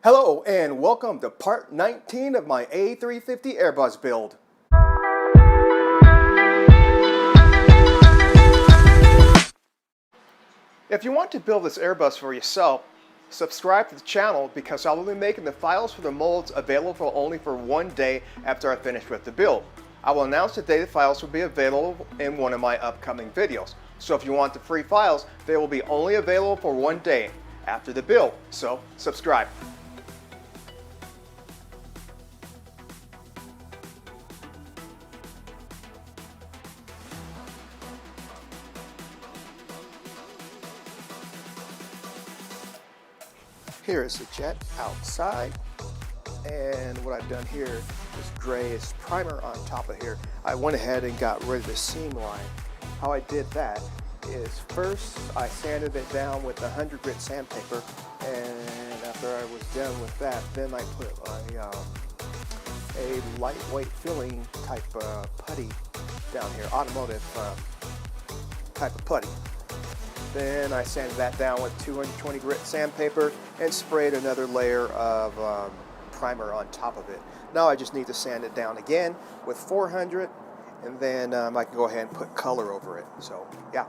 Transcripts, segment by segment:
Hello and welcome to part 19 of my A350 Airbus build. If you want to build this Airbus for yourself, subscribe to the channel because I will be making the files for the molds available only for one day after I finish with the build. I will announce the day the files will be available in one of my upcoming videos. So if you want the free files, they will be only available for one day after the build. So subscribe. Here is the jet outside, and what I've done here is grayish primer on top of here. I went ahead and got rid of the seam line. How I did that is first I sanded it down with 100 grit sandpaper, and after I was done with that, then I put a lightweight filling type putty down here, automotive type of putty. Then I sanded that down with 220 grit sandpaper and sprayed another layer of primer on top of it. Now I just need to sand it down again with 400, and then I can go ahead and put color over it. So yeah.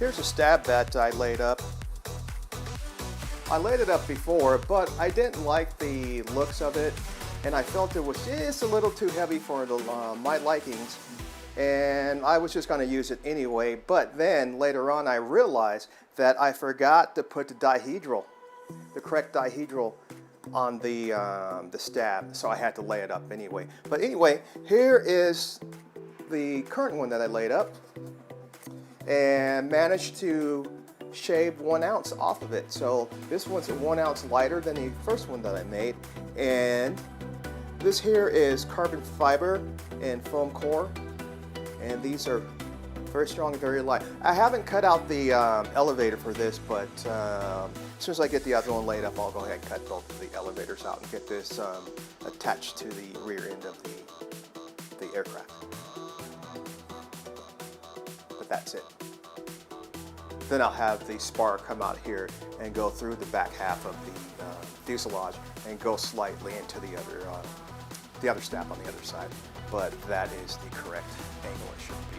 Here's a stab that I laid up. I laid it up before, but I didn't like the looks of it, and I felt it was just a little too heavy for my likings, and I was just going to use it anyway. But then later on I realized that I forgot to put the dihedral, the correct dihedral, on the stab, so I had to lay it up anyway. But anyway, here is the current one that I laid up, and managed to shave 1 ounce off of it. So this one's 1 ounce lighter than the first one that I made, and this here is carbon fiber and foam core, and these are very strong and very light. I haven't cut out the elevator for this, but as soon as I get the other one laid up, I'll go ahead and cut both of the elevators out and get this attached to the rear end of the aircraft. But that's it. Then I'll have the spar come out here and go through the back half of the fuselage and go slightly into the other stab on the other side. But that is the correct angle it should be.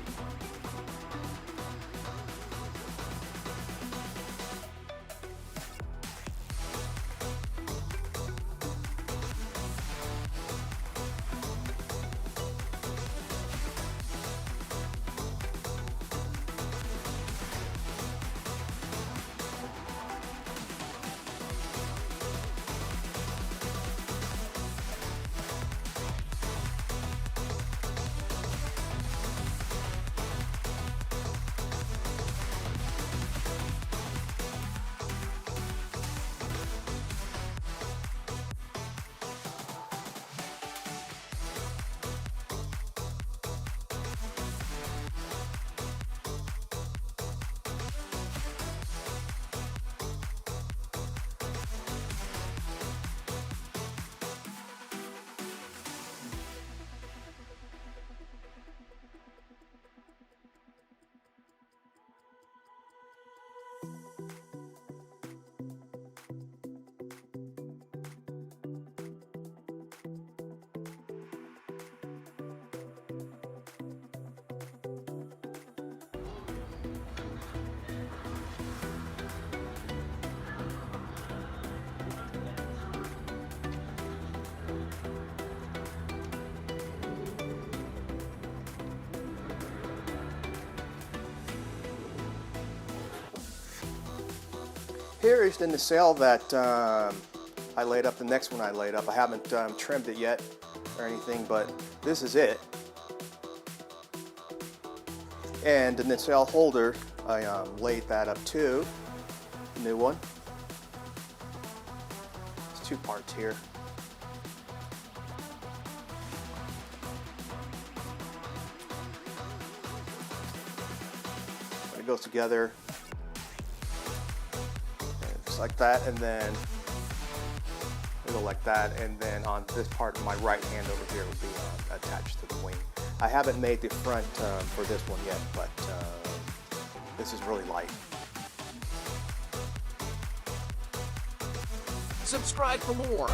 Here is the nacelle that I laid up, the next one I laid up. I haven't trimmed it yet or anything, but this is it. And the nacelle holder, I laid that up too, new one. It's two parts here. It goes together. Just like that, and then it'll like that, and then on this part of my right hand over here will be attached to the wing. I haven't made the front for this one yet, but this is really light. Subscribe for more.